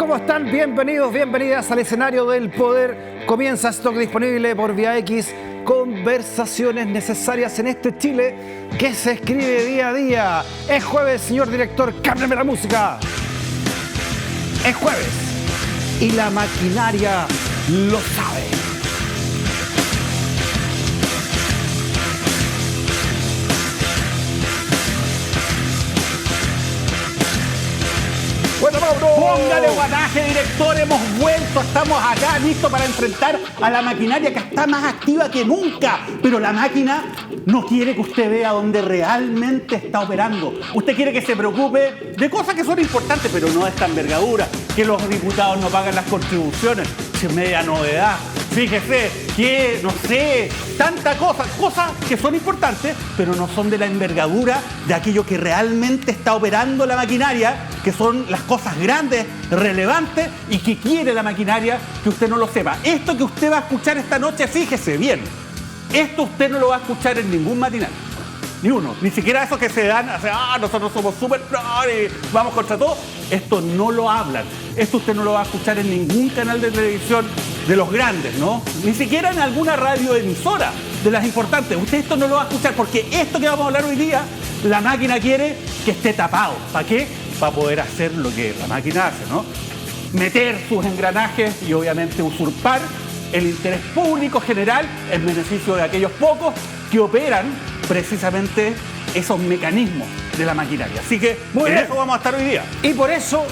¿Cómo están? Bienvenidos, bienvenidas al escenario del poder. Comienza Stock disponible por Vía X. Conversaciones necesarias en este Chile que se escribe día a día. Es jueves, señor director, cámbiame la música. Es jueves y la maquinaria lo sabe. Bueno, Mauro. Póngale guataje, director, hemos vuelto, estamos acá listos para enfrentar a la maquinaria que está más activa que nunca. Pero la máquina no quiere que usted vea dónde realmente está operando. Usted quiere que se preocupe de cosas que son importantes, pero no de esta envergadura. Que los diputados no pagan las contribuciones, sin media novedad. Fíjese que, no sé, tanta cosas que son importantes, pero no son de la envergadura de aquello que realmente está operando la maquinaria, que son las cosas grandes, relevantes y que quiere la maquinaria que usted no lo sepa. Esto que usted va a escuchar esta noche, fíjese bien, esto usted no lo va a escuchar en ningún matinal. Ni uno, ni siquiera esos que se dan, nosotros somos súper pro y vamos contra todo. Esto no lo hablan. Esto usted no lo va a escuchar en ningún canal de televisión de los grandes, ¿no? Ni siquiera en alguna radioemisora de las importantes. Usted esto no lo va a escuchar porque esto que vamos a hablar hoy día, la máquina quiere que esté tapado. ¿Para qué? Para poder hacer lo que la máquina hace, ¿no? Meter sus engranajes y obviamente usurpar el interés público general en beneficio de aquellos pocos que operan precisamente esos mecanismos de la maquinaria. Así que en eso vamos a estar hoy día. Y por eso,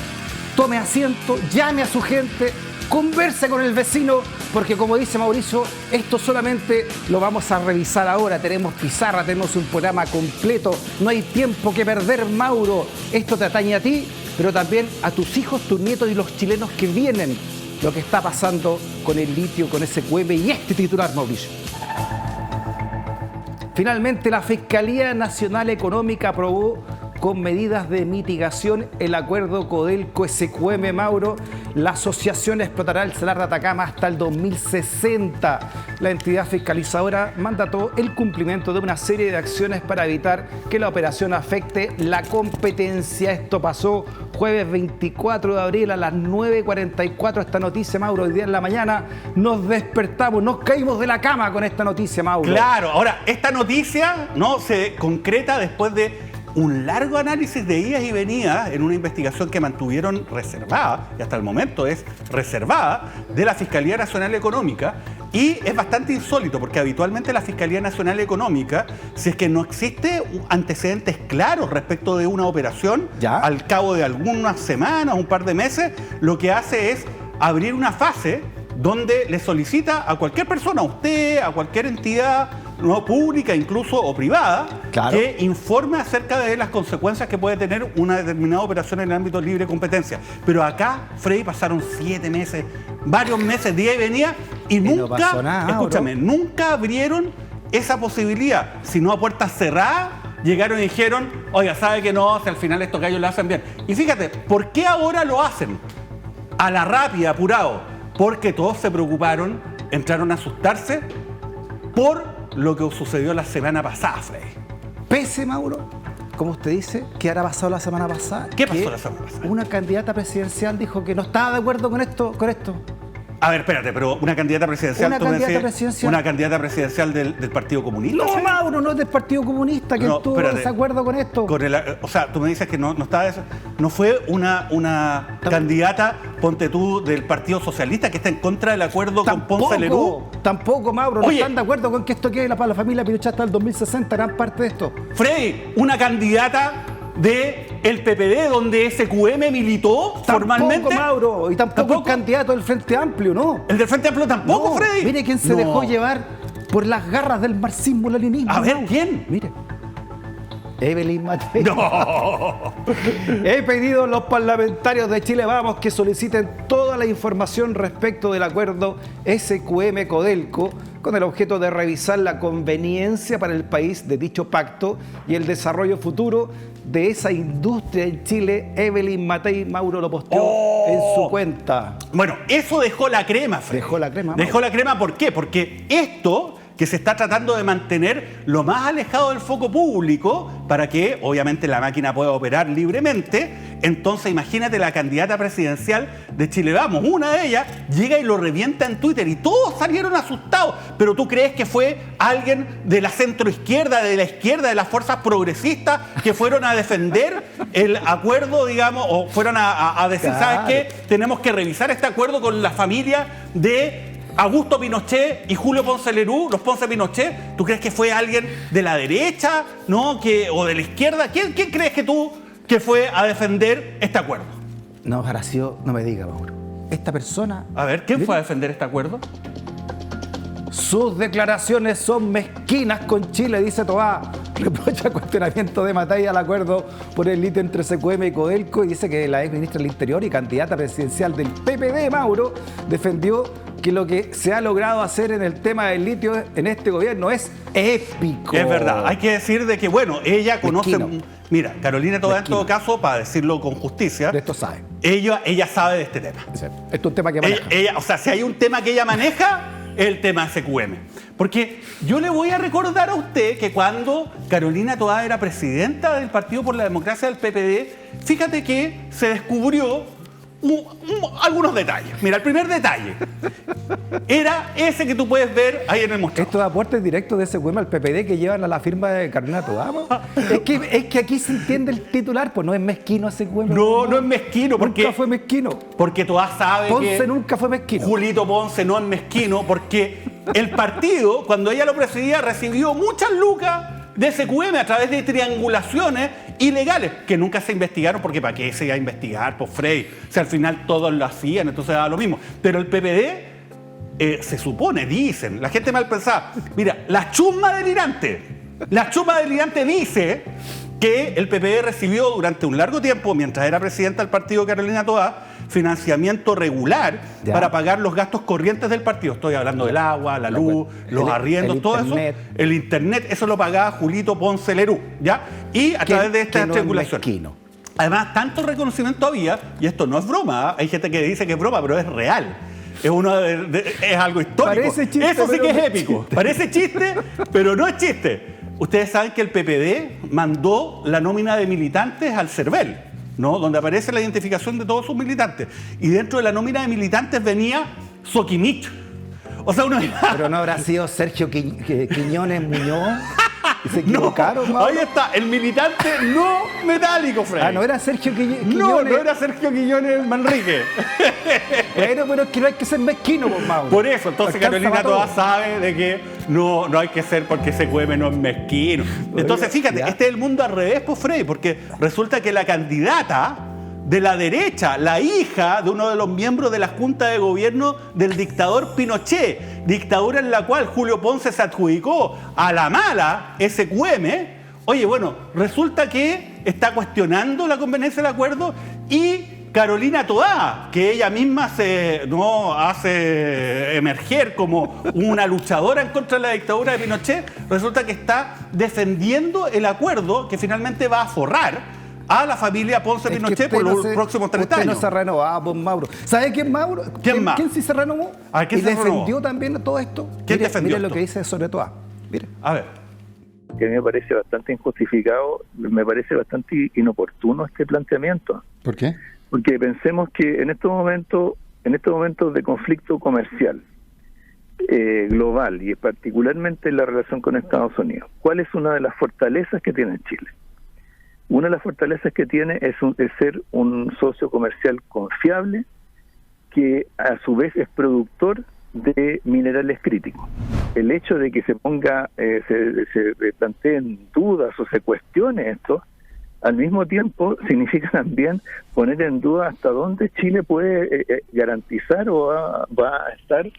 tome asiento, llame a su gente, converse con el vecino, porque como dice Mauricio, esto solamente lo vamos a revisar ahora. Tenemos pizarra, tenemos un programa completo, no hay tiempo que perder, Mauro. Esto te atañe a ti, pero también a tus hijos, tus nietos y los chilenos que vienen. Lo que está pasando con el litio, con SQM y este titular, Mauricio. Finalmente, la Fiscalía Nacional Económica aprobó con medidas de mitigación el acuerdo Codelco-SQM, Mauro. La asociación explotará el Salar de Atacama hasta el 2060. La entidad fiscalizadora mandató el cumplimiento de una serie de acciones para evitar que la operación afecte la competencia. Esto pasó jueves 24 de abril a las 9:44. Esta noticia, Mauro, hoy día en la mañana nos despertamos, nos caímos de la cama con esta noticia, Mauro. Claro, ahora, esta noticia no se concreta después de un largo análisis de idas y venidas en una investigación que mantuvieron reservada, y hasta el momento es reservada, de la Fiscalía Nacional Económica. Y es bastante insólito porque habitualmente la Fiscalía Nacional Económica, si es que no existe antecedentes claros respecto de una operación, ¿ya? Al cabo de algunas semanas, un par de meses, lo que hace es abrir una fase donde le solicita a cualquier persona, a usted, a cualquier entidad, no pública incluso o privada, claro, que informe acerca de las consecuencias que puede tener una determinada operación en el ámbito de libre competencia. Pero acá, Freddy, pasaron 7 meses, varios meses, día y venía, y nunca, no pasó nada, escúchame, bro, nunca abrieron esa posibilidad, sino a puertas cerradas. Llegaron y dijeron, oiga, ¿sabe que no? Si al final estos gallos lo hacen bien. Y fíjate, ¿por qué ahora lo hacen? A la rápida, apurado. Porque todos se preocuparon, entraron a asustarse por lo que sucedió la semana pasada, Freddy. Pese, Mauro, como usted dice, ¿qué habrá pasado la semana pasada? ¿Qué pasó la semana pasada? Una candidata presidencial dijo que no estaba de acuerdo con esto. A ver, espérate, pero una candidata presidencial, Una tú me candidata decías, presidencial. una candidata presidencial del Partido Comunista. No, ¿sí? Mauro, no es del Partido Comunista, que No, estuvo espérate. en desacuerdo con esto. O sea, tú me dices que no estaba eso. No fue una candidata, ponte tú, del Partido Socialista que está en contra del acuerdo con Ponce Lerú. Tampoco, Mauro, no Oye, están de acuerdo con que esto quede para la familia Pinochet hasta el 2060, gran parte de esto. Freddy, una candidata del PPD donde SQM militó formalmente. Tampoco, Mauro, y tampoco el candidato del Frente Amplio, ¿no? El del Frente Amplio tampoco, No, Freddy. mire quién se dejó llevar por las garras del marxismo-leninismo. A ver, Mauro. ¿quién? Mire. Evelyn Matei. No. He pedido a los parlamentarios de Chile Vamos que soliciten toda la información respecto del acuerdo SQM-Codelco con el objeto de revisar la conveniencia para el país de dicho pacto y el desarrollo futuro de esa industria en Chile. Evelyn Matei, Mauro, lo posteó en su cuenta. Bueno, eso dejó la crema, Freddy. Dejó la crema, Dejó la crema, ¿por qué? Porque esto que se está tratando de mantener lo más alejado del foco público para que obviamente la máquina pueda operar libremente. Entonces imagínate la candidata presidencial de Chile Vamos, una de ellas llega y lo revienta en Twitter y todos salieron asustados. Pero ¿tú crees que fue alguien de la centroizquierda, de la izquierda, de las fuerzas progresistas que fueron a defender el acuerdo, digamos, o fueron a decir, Claro. ¿sabes qué? Tenemos que revisar este acuerdo con la familia de Augusto Pinochet y Julio Ponce Lerú, los Ponce Pinochet? ¿Tú crees que fue alguien de la derecha, no, o de la izquierda? ¿Quién crees que tú que fue a defender este acuerdo? No, Horacio, no me diga, Mauro. Esta persona... A ver, ¿quién fue a defender este acuerdo? Sus declaraciones son mezquinas con Chile, dice Toá. Reprocha cuestionamiento de Matei al acuerdo por el litio entre CQM y Codelco y dice que la ex ministra del Interior y candidata presidencial del PPD, Mauro, defendió que lo que se ha logrado hacer en el tema del litio en este gobierno es épico. Es verdad, hay que decir de que, bueno, ella conoce... Mezquino. Mira, Carolina Toá, en Mezquino. todo caso, para decirlo con justicia, De esto sabe. ella sabe de este tema. Esto es un tema que maneja. O sea, si hay un tema que ella maneja, es el tema SQM. Porque yo le voy a recordar a usted que cuando Carolina Toá era presidenta del Partido por la Democracia del PPD, fíjate que se descubrió algunos detalles. Mira, el primer detalle era ese que tú puedes ver ahí en el mostrador. Estos aportes directos de ese CQM al PPD que llevan a la firma de Carolina Toá, ¿no? es que aquí se entiende el titular, pues no es mezquino ese CQM. No es mezquino, porque Nunca fue mezquino. Porque Toá sabe Ponce que nunca fue mezquino. Julito Ponce no es mezquino, porque el partido, cuando ella lo presidía, recibió muchas lucas de SQM a través de triangulaciones ilegales que nunca se investigaron, porque ¿para qué se iba a investigar? Pues Frey, si al final todos lo hacían, entonces daba lo mismo. Pero el PPD, se supone, dicen, la gente mal pensada, mira, la chusma delirante dice que el PPD recibió durante un largo tiempo, mientras era presidenta del partido Carolina Toá, financiamiento regular para pagar los gastos corrientes del partido. Estoy hablando del agua, la luz, los arriendos, todo eso. El internet, eso lo pagaba Julito Ponce Lerú, ¿ya? Y a través de esta triangulación. Además, tanto reconocimiento había, y esto no es broma, hay gente que dice que es broma, pero es real. Es algo histórico. Parece chiste, eso sí pero que es no es épico. chiste. Parece chiste, pero no es chiste. Ustedes saben que el PPD mandó la nómina de militantes al CERVEL, ¿no? Donde aparece la identificación de todos sus militantes. Y dentro de la nómina de militantes venía Soquimich. O sea, Pero no habrá sido Sergio Quiñones Muñoz. ¿Y se equivocaron, no, ahí está, el militante no metálico, Frey. Ah, no era Sergio Quiñones. No era Sergio Quiñones Manrique. Bueno, pero es que no hay que ser mezquino, por Mauro. Por eso, entonces Alcanza Carolina para todo. Toá sabe de que no hay que ser porque SQM no es mezquino. Entonces, fíjate, ya. este es el mundo al revés, pues, Frey, porque resulta que la candidata de la derecha, la hija de uno de los miembros de la Junta de Gobierno del dictador Pinochet, dictadura en la cual Julio Ponce se adjudicó a la mala SQM, oye, bueno, resulta que está cuestionando la conveniencia del acuerdo y Carolina Toá, que ella misma se hace emerger como una luchadora en contra de la dictadura de Pinochet, resulta que está defendiendo el acuerdo que finalmente va a forrar a la familia Ponce Pinochet por los próximos 30 años. No se renovaba, pues, Mauro. ¿Sabe quién, Mauro? ¿Quién más? ¿Quién sí se renovó? A ver, ¿quién y se defendió renovó? también todo esto. ¿Quién defendió Mire lo esto? que dice sobre Toá. Mire. A ver. Que a mí me parece bastante injustificado, me parece bastante inoportuno este planteamiento. ¿Por qué? Porque pensemos que en estos momentos de conflicto comercial global y particularmente en la relación con Estados Unidos, ¿cuál es una de las fortalezas que tiene Chile? Una de las fortalezas que tiene es ser un socio comercial confiable que a su vez es productor de minerales críticos. El hecho de que se planteen dudas o se cuestione esto, al mismo tiempo significa también poner en duda hasta dónde Chile puede garantizar o va a estar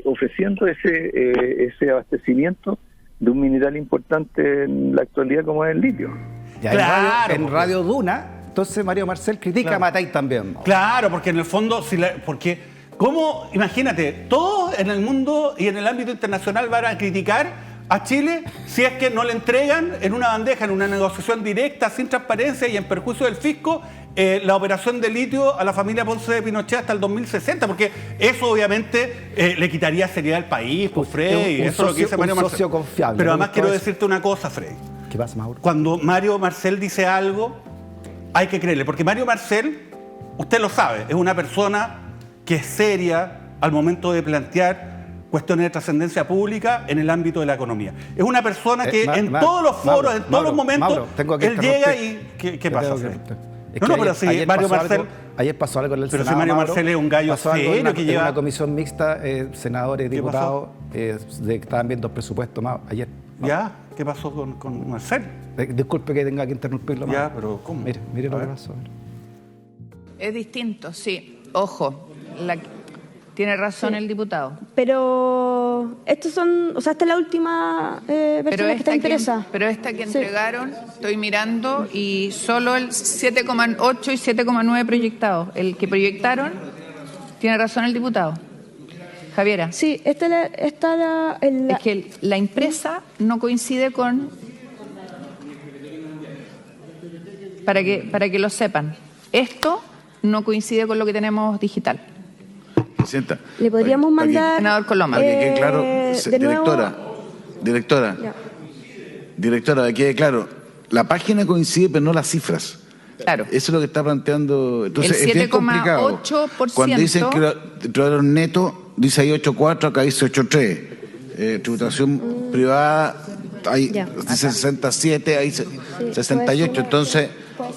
ofreciendo ese abastecimiento de un mineral importante en la actualidad como es el litio. Ya Claro, en Radio Duna, entonces Mario Marcel critica a Matei también, Mauro. Claro, porque en el fondo, ¿cómo? Imagínate, todos en el mundo y en el ámbito internacional van a criticar a Chile si es que no le entregan en una bandeja, en una negociación directa, sin transparencia y en perjuicio del fisco, la operación de litio a la familia Ponce de Pinochet hasta el 2060, porque eso obviamente le quitaría seriedad al país, pues, Freddy, eso es lo que dice Mario Marcel. Socio confiable. Pero además quiero decirte una cosa, Freddy. ¿Qué pasa, Mauro? Cuando Mario Marcel dice algo, hay que creerle, porque Mario Marcel, usted lo sabe, es una persona que es seria al momento de plantear cuestiones de trascendencia pública en el ámbito de la economía. Es una persona que en todos los foros, en todos los momentos, él llega y... ¿Qué pasa, Freddy? No, pero si Mario Marcel... Ayer pasó algo en el Senado. Pero si Mario Marcel es un gallo serio que lleva... una comisión mixta, senadores y diputados, estaban viendo el presupuesto ayer. ¿Ya? ¿Qué pasó con Marcel? Disculpe que tenga que interrumpirlo más. Ya, pero ¿cómo? Mire lo que pasó. Es distinto, sí. Ojo, tiene razón el diputado. Pero estos son, o sea, esta es la última versión que está impresa. Pero esta que entregaron, estoy mirando, y solo el 7,8 y 7,9 proyectados. El que proyectaron, tiene razón el diputado. Javiera. Sí, es que la impresa no coincide con... Para que lo sepan. Esto no coincide con lo que tenemos digital. Presidenta. Le podríamos mandar... Senador Coloma. Para que quede claro, directora, que quede claro, la página coincide, pero no las cifras. Claro. Eso es lo que está planteando. Entonces, el es bien complicado. 7,8%. Cuando dicen que el tribunal neto, dice ahí 8,4, acá dice 8,3. Tributación privada, ahí dice 67, ahí dice 68. Entonces,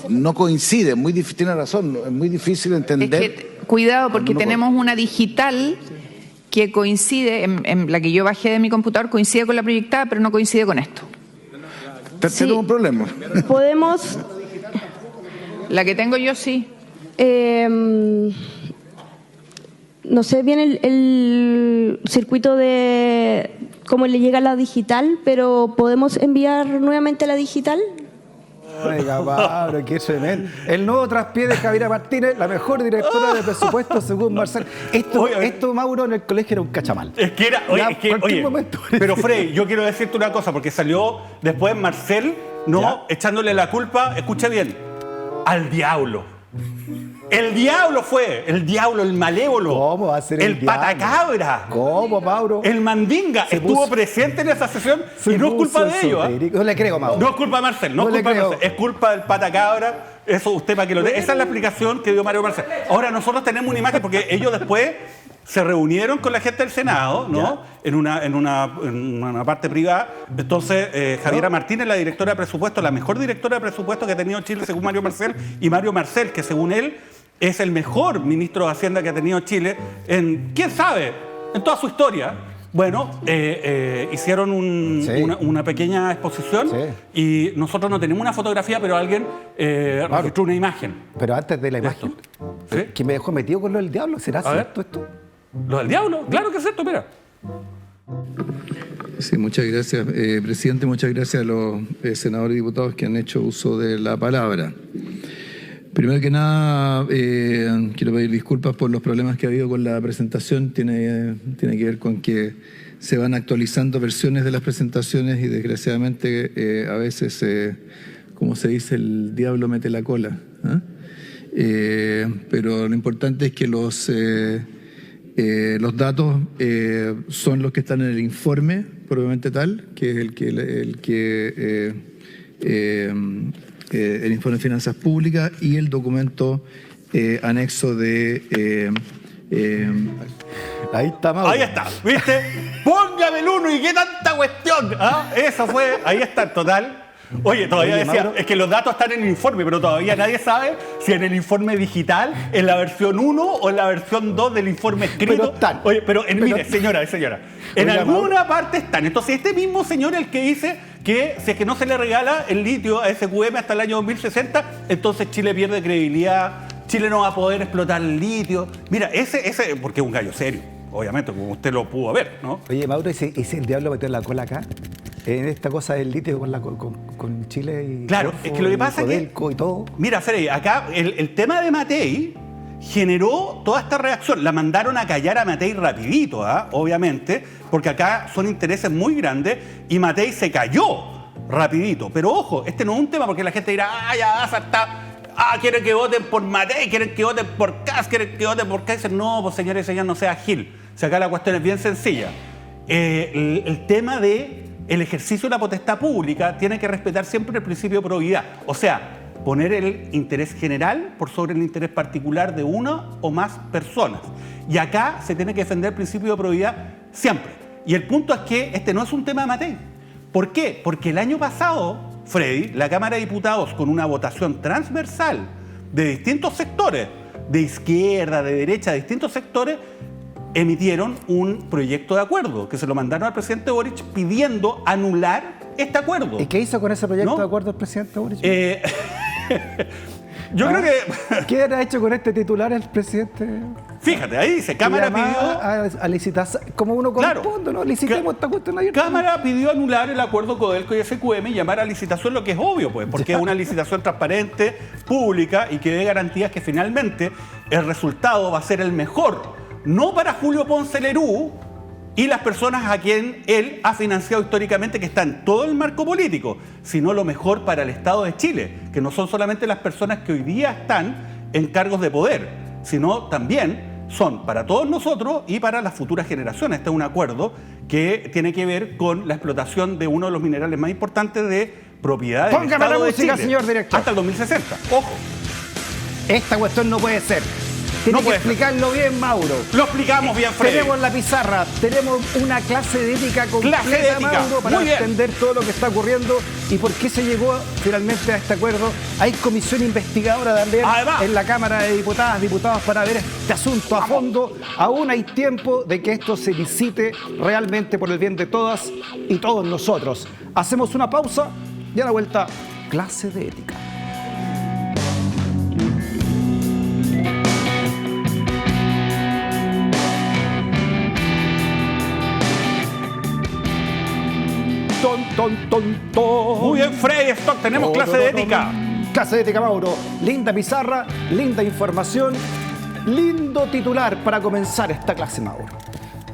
no coincide, tiene razón, es muy difícil entender. Es que, cuidado, porque tenemos una digital que coincide, en la que yo bajé de mi computador, coincide con la proyectada, pero no coincide con esto. Tenemos un problema. Podemos... La que tengo yo sí. No sé bien el circuito de cómo le llega la digital, pero ¿podemos enviar nuevamente la digital? Oiga, Pablo, qué tremendo. El nuevo traspié de Javiera Martínez, la mejor directora de presupuesto según Marcel. Esto, Mauro, en el colegio era un cachamal. Es que era, pero Frey, yo quiero decirte una cosa, porque salió después Marcel, echándole la culpa, escucha bien, al diablo. El diablo fue, el malévolo. ¿Cómo va a ser el diablo? Patacabra. ¿Cómo, Mauro? El mandinga estuvo presente en esa sesión y no es culpa de ellos. No le creo, Mauro. No es culpa de Marcel, es culpa del patacabra. Eso usted para que lo tenga. Esa es la explicación que dio Mario Marcel. Ahora nosotros tenemos una imagen porque ellos después se reunieron con la gente del Senado, ¿no? En una parte privada. Entonces, Javiera Martínez, la directora de presupuesto, la mejor directora de presupuesto que ha tenido Chile según Mario Marcel, y Mario Marcel, que según él es el mejor ministro de Hacienda que ha tenido Chile en, quién sabe, en toda su historia. Bueno, hicieron una pequeña exposición y nosotros no tenemos una fotografía, pero alguien registró una imagen. Pero antes de la imagen, que me dejó metido con lo del diablo, ¿será cierto esto? ¿Lo del diablo? Claro que es cierto, mira. Sí, muchas gracias, presidente. Muchas gracias a los senadores y diputados que han hecho uso de la palabra. Primero que nada, quiero pedir disculpas por los problemas que ha habido con la presentación. Tiene que ver con que se van actualizando versiones de las presentaciones y desgraciadamente a veces, como se dice, el diablo mete la cola. Pero lo importante es que los datos son los que están en el informe, probablemente tal, que es el informe de finanzas públicas y el documento anexo de... ahí está, Mauro. Ahí está, ¿viste? Póngame el 1 y qué tanta cuestión. Eso fue, ahí está el total. Oye, todavía decía, Mauro, es que los datos están en el informe, pero todavía nadie sabe si en el informe digital, en la versión 1 o en la versión 2 del informe escrito. Pero están. Oye, mire, señora, en alguna parte están. Entonces, este mismo señor, el que dice que si es que no se le regala el litio a SQM hasta el año 2060, entonces Chile pierde credibilidad, Chile no va a poder explotar el litio. Mira, ese porque es un gallo serio, obviamente, como usted lo pudo ver, ¿no? Oye, Mauro, ¿ese el diablo metió la cola acá? En esta cosa del litio con Chile y... Claro, Corfo, es que lo que pasa es que... y todo. Mira, Freddy, acá el tema de Matei generó toda esta reacción. La mandaron a callar a Matei rapidito, obviamente, porque acá son intereses muy grandes y Matei se cayó rapidito. Pero ojo, este no es un tema porque la gente dirá, ya está... quieren que voten por Matei, quieren que voten por Kast, quieren que voten por Kaiser. No, pues señores y señores, no sea Gil. O sea, acá la cuestión es bien sencilla. El tema de el ejercicio de la potestad pública tiene que respetar siempre el principio de probidad. O sea, poner el interés general por sobre el interés particular de una o más personas. Y acá se tiene que defender el principio de probidad siempre. Y el punto es que este no es un tema de Matei. ¿Por qué? Porque el año pasado, Freddy, la Cámara de Diputados, con una votación transversal de distintos sectores, de izquierda, de derecha, de distintos sectores, emitieron un proyecto de acuerdo que se lo mandaron al presidente Boric pidiendo anular este acuerdo. ¿Y qué hizo con ese proyecto de acuerdo el presidente Boric? Yo creo que... ¿Qué ha hecho con este titular el presidente? Fíjate, ahí dice, Cámara pidió... A licitar, como uno corresponde, ¿no? Licitemos esta cuestión abierta. Cámara pidió anular el acuerdo Codelco y SQM y llamar a licitación, lo que es obvio, pues, porque es una licitación transparente, pública y que dé garantías que finalmente el resultado va a ser el mejor, no para Julio Ponce Lerú y las personas a quien él ha financiado históricamente, que está en todo el marco político, sino lo mejor para el Estado de Chile, que no son solamente las personas que hoy día están en cargos de poder, sino también son para todos nosotros y para las futuras generaciones. Este es un acuerdo que tiene que ver con la explotación de uno de los minerales más importantes de propiedad del Estado de Chile, señor director. hasta el 2060. Ojo. Esta cuestión no puede ser. Tiene que explicarlo bien, Mauro. Lo explicamos bien, Freddy. Tenemos la pizarra, tenemos una clase de ética completa, Mauro, para entender todo lo que está ocurriendo y por qué se llegó finalmente a este acuerdo. Hay comisión investigadora también en la Cámara de Diputados para ver este asunto a fondo. Aún hay tiempo de que esto se licite realmente por el bien de todas y todos nosotros. Hacemos una pausa y a la vuelta, clase de ética. Muy bien, Freddy Stock, tenemos clase de ética. Clase de ética, Mauro. Linda pizarra, linda información, lindo titular para comenzar esta clase, Mauro.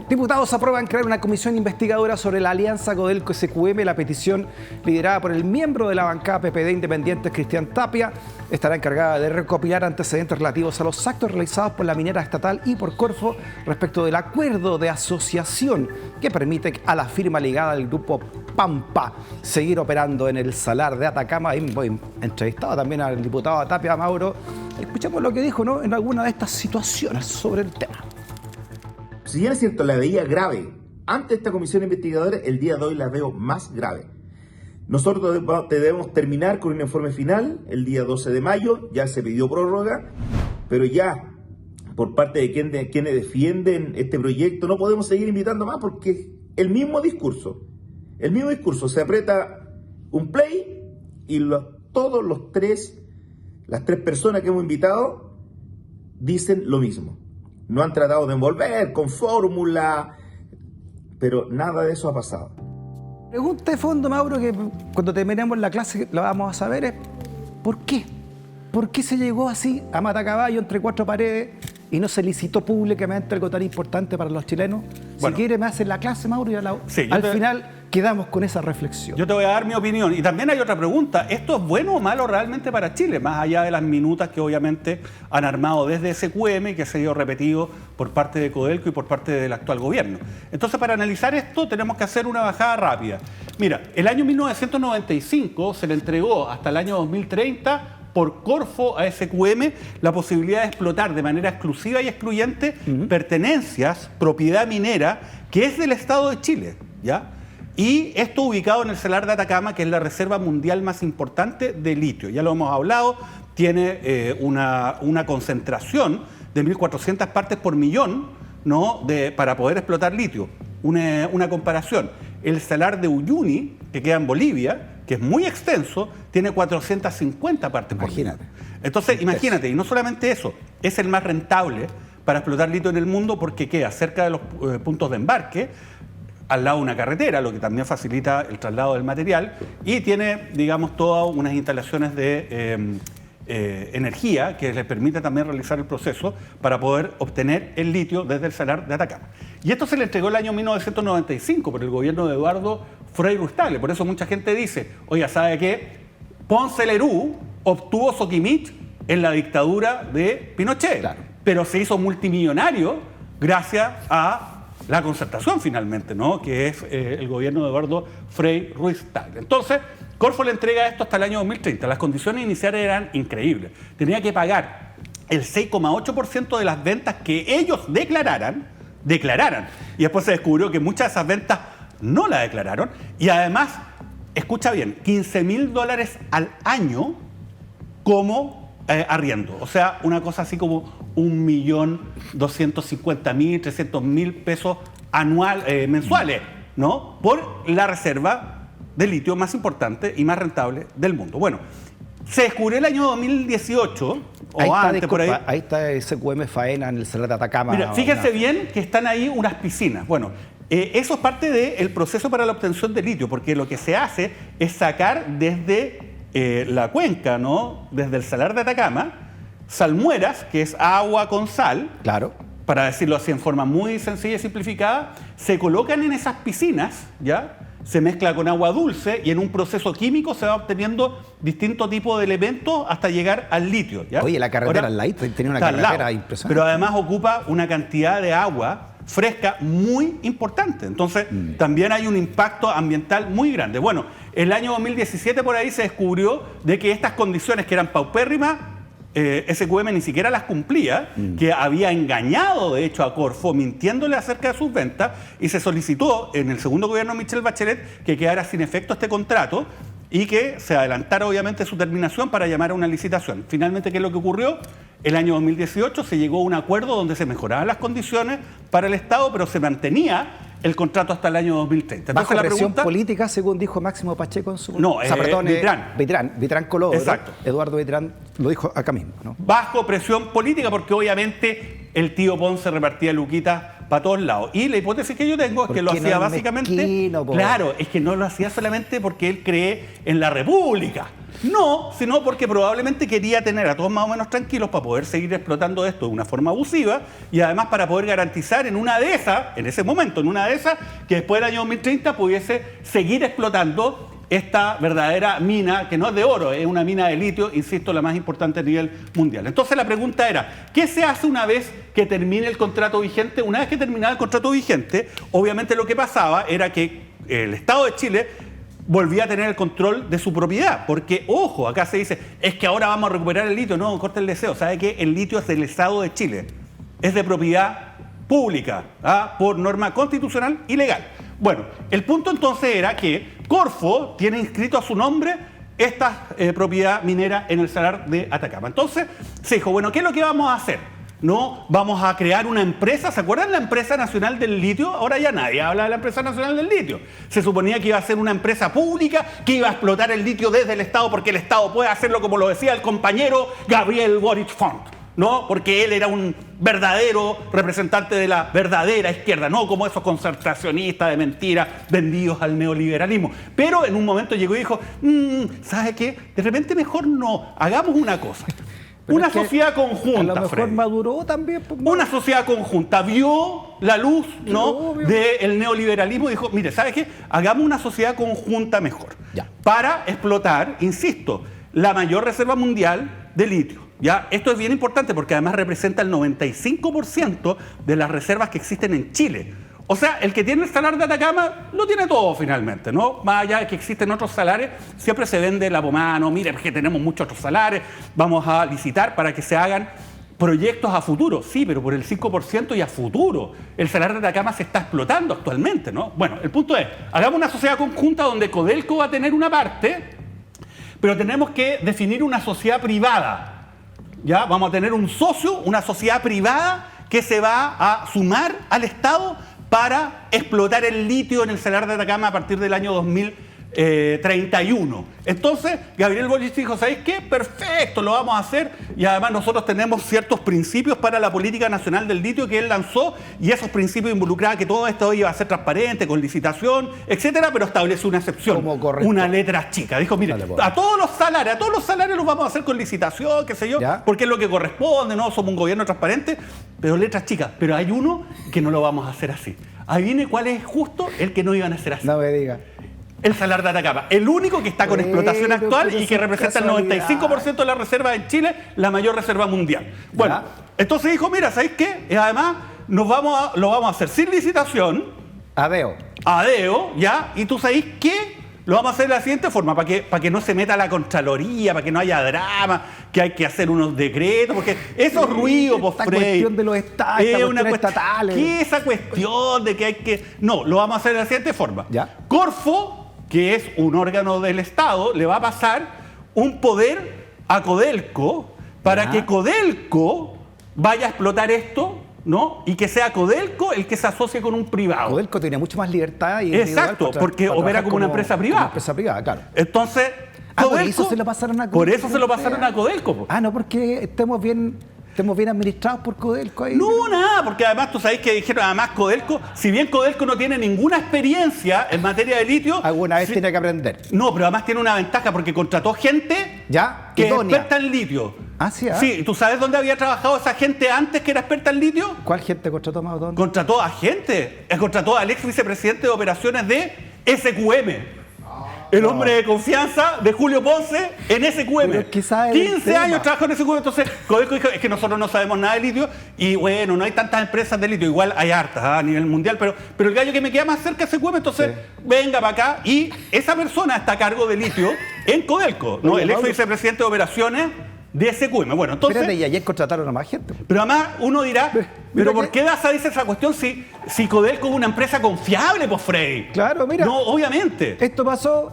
Diputados aprueban crear una comisión investigadora sobre la alianza Codelco-SQM. La petición, liderada por el miembro de la bancada PPD Independientes, Cristian Tapia, estará encargada de recopilar antecedentes relativos a los actos realizados por la minera estatal y por Corfo respecto del acuerdo de asociación que permite a la firma ligada al grupo Pampa seguir operando en el Salar de Atacama. He entrevistado también al diputado Tapia, Mauro. Escuchemos lo que dijo, ¿no?, en alguna de estas situaciones sobre el tema. Si bien es cierto, la veía grave ante esta comisión investigadora, el día de hoy la veo más grave. Nosotros debemos terminar con un informe final el día 12 de mayo, ya se pidió prórroga, pero ya por parte de quienes defienden este proyecto no podemos seguir invitando más porque el mismo discurso, se aprieta un play y las tres personas que hemos invitado dicen lo mismo. No han tratado de envolver con fórmula, pero nada de eso ha pasado. Pregunta de fondo, Mauro, que cuando terminemos la clase la vamos a saber, es ¿por qué? ¿Por qué se llegó así a matacaballo entre cuatro paredes y no se licitó públicamente algo tan importante para los chilenos? Bueno, si quiere me hacen la clase, Mauro, y al final quedamos con esa reflexión. Yo te voy a dar mi opinión. Y también hay otra pregunta. ¿Esto es bueno o malo realmente para Chile? Más allá de las minutas que obviamente han armado desde SQM y que se ha ido repetido por parte de Codelco y por parte del actual gobierno. Entonces, para analizar esto tenemos que hacer una bajada rápida. Mira, el año 1995 se le entregó hasta el año 2030 por Corfo a SQM la posibilidad de explotar de manera exclusiva y excluyente pertenencias, propiedad minera, que es del Estado de Chile, ¿ya? Y esto ubicado en el Salar de Atacama, que es la reserva mundial más importante de litio. Ya lo hemos hablado, tiene una concentración de 1.400 partes por millón, ¿no?, para poder explotar litio. Una comparación, el Salar de Uyuni, que queda en Bolivia, que es muy extenso, tiene 450 partes por millón. Entonces, imagínate, y no solamente eso, es el más rentable para explotar litio en el mundo porque queda cerca de los puntos de embarque, al lado de una carretera, lo que también facilita el traslado del material, y tiene, digamos, todas unas instalaciones de energía que les permite también realizar el proceso para poder obtener el litio desde el salar de Atacama. Y esto se le entregó el año 1995 por el gobierno de Eduardo Frei Ruiz-Tagle. Por eso mucha gente dice, oiga, ¿sabe qué? Ponce Lerú obtuvo Soquimich en la dictadura de Pinochet, claro, pero se hizo multimillonario gracias a la concertación finalmente, ¿no? Que es el gobierno de Eduardo Frei Ruiz-Tagle. Entonces, Corfo le entrega esto hasta el año 2030. Las condiciones iniciales eran increíbles. Tenía que pagar el 6,8% de las ventas que ellos declararan, y después se descubrió que muchas de esas ventas no las declararon, y además, escucha bien, $15.000 al año como arriendo. O sea, una cosa así como 1.250.000, 300.000 pesos mensuales, ¿no? Por la reserva de litio más importante y más rentable del mundo. Bueno, se descubrió el año 2018, ahí está SQM Faena en el salar de Atacama. Mira, fíjense bien que están ahí unas piscinas. Bueno, eso es parte del proceso para la obtención de litio, porque lo que se hace es sacar desde la cuenca, ¿no? Desde el salar de Atacama, salmueras, que es agua con sal, claro, para decirlo así en forma muy sencilla y simplificada, se colocan en esas piscinas, ¿ya? Se mezcla con agua dulce y en un proceso químico se va obteniendo distintos tipos de elementos hasta llegar al litio, ¿ya? Oye, la carretera Light tenía una carretera impresionante. Pero además ocupa una cantidad de agua fresca muy importante. Entonces, también hay un impacto ambiental muy grande. Bueno, el año 2017 por ahí se descubrió de que estas condiciones que eran paupérrimas, SQM ni siquiera las cumplía, que había engañado de hecho a Corfo mintiéndole acerca de sus ventas, y se solicitó en el segundo gobierno de Michelle Bachelet que quedara sin efecto este contrato y que se adelantara obviamente su terminación para llamar a una licitación. Finalmente, ¿qué es lo que ocurrió? El año 2018 se llegó a un acuerdo donde se mejoraban las condiciones para el Estado, pero se mantenía el contrato hasta el año 2030. Entonces, bajo la presión política, según dijo Máximo Pacheco en su... No, Vitrán Coló. Exacto. Eduardo Vitrán lo dijo acá mismo, ¿no? Bajo presión política, porque obviamente el tío Ponce repartía luquitas para todos lados. Y la hipótesis que yo tengo es que lo hacía básicamente... Mezquino, claro, es que no lo hacía solamente porque él cree en la República. No, sino porque probablemente quería tener a todos más o menos tranquilos para poder seguir explotando esto de una forma abusiva y además para poder garantizar en ese momento, que después del año 2030 pudiese seguir explotando esta verdadera mina, que no es de oro, es una mina de litio, insisto, la más importante a nivel mundial. Entonces la pregunta era, ¿qué se hace una vez que termine el contrato vigente? Una vez que terminaba el contrato vigente, obviamente lo que pasaba era que el Estado de Chile volvía a tener el control de su propiedad, porque, ojo, acá se dice, es que ahora vamos a recuperar el litio. No, corta el deseo, ¿sabe qué? El litio es del Estado de Chile, es de propiedad pública, por norma constitucional y legal. Bueno, el punto entonces era que Corfo tiene inscrito a su nombre esta propiedad minera en el salar de Atacama. Entonces se dijo, bueno, ¿qué es lo que vamos a hacer? No, vamos a crear una empresa. ¿Se acuerdan la Empresa Nacional del Litio? Ahora ya nadie habla de la Empresa Nacional del Litio. Se suponía que iba a ser una empresa pública, que iba a explotar el litio desde el Estado, porque el Estado puede hacerlo, como lo decía el compañero Gabriel Boric Font, ¿no? Porque él era un verdadero representante de la verdadera izquierda, no como esos concertacionistas de mentiras vendidos al neoliberalismo. Pero en un momento llegó y dijo, ¿sabe qué? De repente mejor no, hagamos una cosa. Pero una sociedad conjunta. A lo mejor Freddy. maduró también. Pues, una sociedad conjunta vio la luz, ¿no?, del neoliberalismo y dijo, mire, ¿sabe qué? Hagamos una sociedad conjunta mejor. Ya. Para explotar, insisto, la mayor reserva mundial de litio. ¿Ya? Esto es bien importante porque además representa el 95% de las reservas que existen en Chile. O sea, el que tiene el salar de Atacama lo tiene todo finalmente, ¿no? Más allá de que existen otros salares, siempre se vende la pomada, no, mire, porque tenemos muchos otros salares, vamos a licitar para que se hagan proyectos a futuro. Sí, pero por el 5% y a futuro. El salar de Atacama se está explotando actualmente, ¿no? Bueno, el punto es, hagamos una sociedad conjunta donde Codelco va a tener una parte, pero tenemos que definir una sociedad privada. ¿Ya? Vamos a tener un socio, una sociedad privada que se va a sumar al Estado para explotar el litio en el salar de Atacama a partir del año 2030. 31. Entonces, Gabriel Boric dijo, ¿sabéis qué? Perfecto, lo vamos a hacer. Y además nosotros tenemos ciertos principios para la política nacional del litio que él lanzó, y esos principios involucraban que todo esto iba a ser transparente, con licitación, etcétera, pero establece una excepción, una letra chica. Dijo, mire, a todos los salarios los vamos a hacer con licitación, qué sé yo, porque es lo que corresponde, no somos un gobierno transparente, pero letras chicas. Pero hay uno que no lo vamos a hacer así. Ahí viene cuál es justo el que no iban a hacer así. No me diga. El Salar de Atacama, el único que está con explotación actual y que representa el 95% de la reserva en Chile, la mayor reserva mundial. Bueno, entonces dijo, mira, ¿sabéis qué? Y además lo vamos a hacer sin licitación. Adeo, ¿ya? Y tú sabéis qué? Lo vamos a hacer de la siguiente forma, para que no se meta la Contraloría, para que no haya drama, que hay que hacer unos decretos, porque esos ruidos, esta cuestión de los estados, es una cuestión estatales. ¿Qué es esa cuestión de que hay que...? No, lo vamos a hacer de la siguiente forma. ¿Ya? Corfo, que es un órgano del Estado, le va a pasar un poder a Codelco para que Codelco vaya a explotar esto, ¿no? Y que sea Codelco el que se asocie con un privado. Codelco tiene mucho más libertad. Y exacto, porque opera como una empresa privada. Como empresa privada, claro. Entonces, Codelco, por eso se lo pasaron a Codelco. Por eso se lo pasaron a Codelco. No porque estemos bien administrados por Codelco ahí. No, nada, porque además tú sabés que dijeron, además Codelco, si bien Codelco no tiene ninguna experiencia en materia de litio... Alguna vez tiene que aprender. No, pero además tiene una ventaja porque contrató gente que es experta en litio. Ah, sí, Sí, ¿tú sabes dónde había trabajado esa gente antes que era experta en litio? ¿Cuál gente contrató más? ¿Dónde? Contrató a gente. Contrató al ex vicepresidente de operaciones de SQM. El hombre de confianza de Julio Ponce en SQM. 15 años trabajó en SQM. Entonces, Codelco dijo, es que nosotros no sabemos nada de litio y bueno, no hay tantas empresas de litio. Igual hay hartas a nivel mundial, pero el gallo que me queda más cerca es SQM, entonces venga para acá. Y esa persona está a cargo de litio en Codelco, ¿no? El ex vicepresidente de operaciones de SQM. Bueno, entonces... Espérate, y ayer contrataron a más gente. Pero además uno dirá, ¿pero por qué Daza dice esa cuestión si Codelco es una empresa confiable, pues, Freddy? Claro, mira. No, obviamente. Esto pasó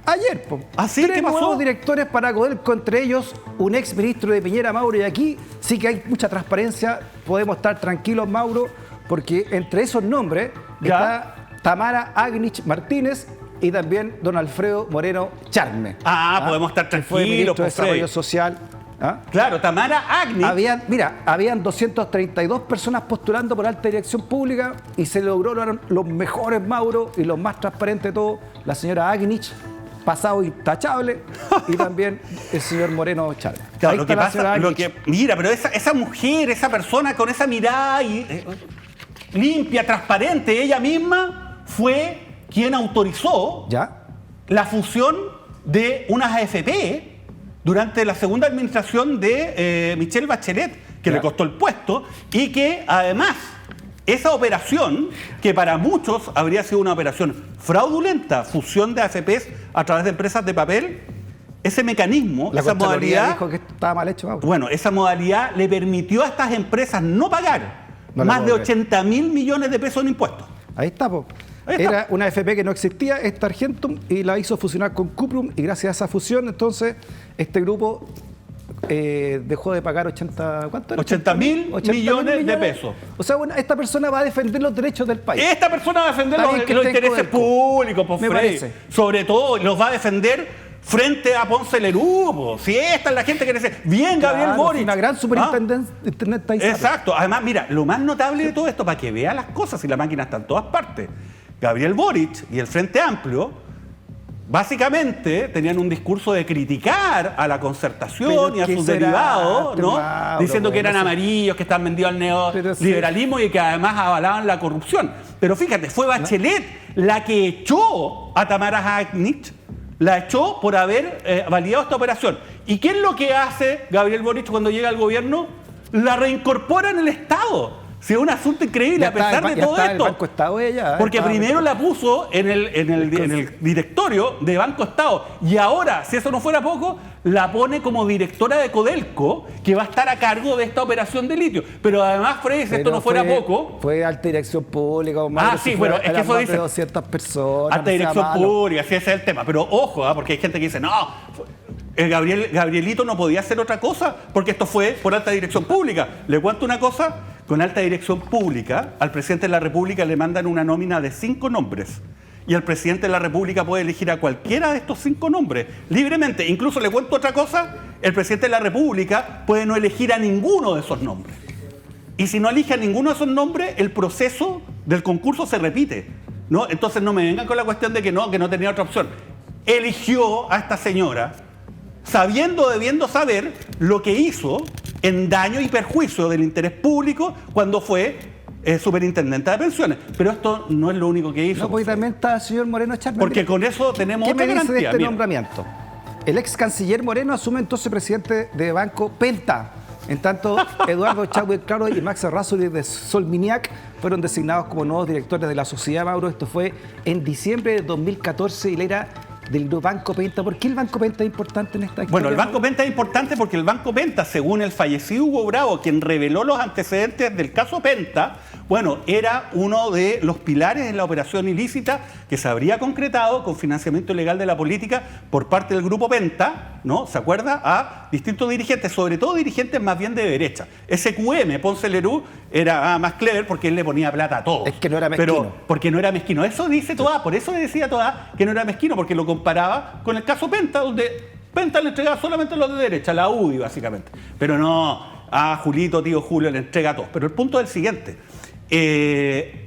ayer, po. ¿Así? Tres ¿Qué pasó? nuevos directores para Codelco, entre ellos un ex ministro de Piñera, Mauro, y aquí sí que hay mucha transparencia. Podemos estar tranquilos, Mauro, porque entre esos nombres está Tamara Agnich Martínez y también don Alfredo Moreno Charme. Podemos estar tranquilos, fue ministro de pues, Desarrollo Social. Claro, Tamara Agnich. Habían 232 personas postulando por alta dirección pública y se lograron los mejores, Mauro, y los más transparentes de todos, la señora Agnich, pasado intachable, y también el señor Moreno Chávez. Claro, lo que pasa, mira, pero esa mujer, esa persona con esa mirada limpia, transparente, ella misma fue quien autorizó la fusión de unas AFP durante la segunda administración de Michelle Bachelet, que le costó el puesto, y que además esa operación, que para muchos habría sido una operación fraudulenta, fusión de AFPs a través de empresas de papel, ese mecanismo, esa modalidad... dijo que estaba mal hecho, Mauro. Bueno, esa modalidad le permitió a estas empresas no pagar más de 80.000 millones de pesos en impuestos. Ahí está, po. Era una AFP que no existía, esta Argentum, y la hizo fusionar con Cuprum, y gracias a esa fusión, entonces, este grupo dejó de pagar 80.000 millones de pesos. O sea, bueno, esta persona va a defender los derechos del país. Esta persona va a defender los intereses públicos, por Freddy. Sobre todo, los va a defender frente a Ponce Lerú. Si esta es la gente que dice, bien, Gabriel Boric. Una gran superintendente. Exacto. Además, mira, lo más notable de todo esto, para que vea las cosas, y la máquina está en todas partes, Gabriel Boric y el Frente Amplio básicamente tenían un discurso de criticar a la concertación y a sus derivados, ¿no? Diciendo que eran amarillos, que estaban vendidos al neoliberalismo y que además avalaban la corrupción. Pero fíjate, fue Bachelet la que echó a Tamara Agnich, la echó por haber validado esta operación. ¿Y qué es lo que hace Gabriel Boric cuando llega al gobierno? La reincorpora en el Estado. Sí, es un asunto increíble, a pesar de todo esto. Banco Estado ella, porque primero la puso en el directorio de Banco Estado, y ahora, si eso no fuera poco, la pone como directora de Codelco, que va a estar a cargo de esta operación de litio. Pero además, Freddy, si esto no fuera poco... Fue alta dirección pública. Sí, bueno, es que eso dice... de 200 personas. Alta dirección pública, sí, ese es el tema. Pero ojo, porque hay gente que dice, no... Gabrielito no podía hacer otra cosa porque esto fue por alta dirección pública. Le cuento una cosa, con alta dirección pública al presidente de la República le mandan una nómina de 5 nombres y el presidente de la República puede elegir a cualquiera de estos 5 nombres libremente. Incluso le cuento otra cosa, el presidente de la República puede no elegir a ninguno de esos nombres. Y si no elige a ninguno de esos nombres, el proceso del concurso se repite, ¿no? Entonces no me vengan con la cuestión de que no tenía otra opción. Eligió a esta señora debiendo saber lo que hizo en daño y perjuicio del interés público cuando fue superintendente de pensiones. Pero esto no es lo único que hizo. No, porque también está el señor Moreno Charme. Porque con eso tenemos ¿Qué otra me dice garantía? de este Mira. nombramiento? El ex canciller Moreno asume entonces presidente de Banco Penta. En tanto, Eduardo Chadwick Claro y Max Errázuriz de Solminiac fueron designados como nuevos directores de la sociedad, Mauro. Esto fue en diciembre de 2014 y la era del Banco Penta. ¿Por qué el Banco Penta es importante en esta historia? Bueno, el Banco Penta es importante porque el Banco Penta, según el fallecido Hugo Bravo, quien reveló los antecedentes del caso Penta, bueno, era uno de los pilares en la operación ilícita que se habría concretado con financiamiento ilegal de la política por parte del Grupo Penta, ¿no? ¿Se acuerda? A distintos dirigentes, sobre todo dirigentes más bien de derecha. SQM, Ponce Lerú, era más clever porque él le ponía plata a todos. Es que no era mezquino. Pero porque no era mezquino. Eso dice Toá, por eso le decía Toá que no era mezquino, porque lo comparaba con el caso Penta, donde Penta le entregaba solamente a los de derecha, la UDI básicamente. Pero no, a Julito, tío Julio, le entrega a todos. Pero el punto es el siguiente.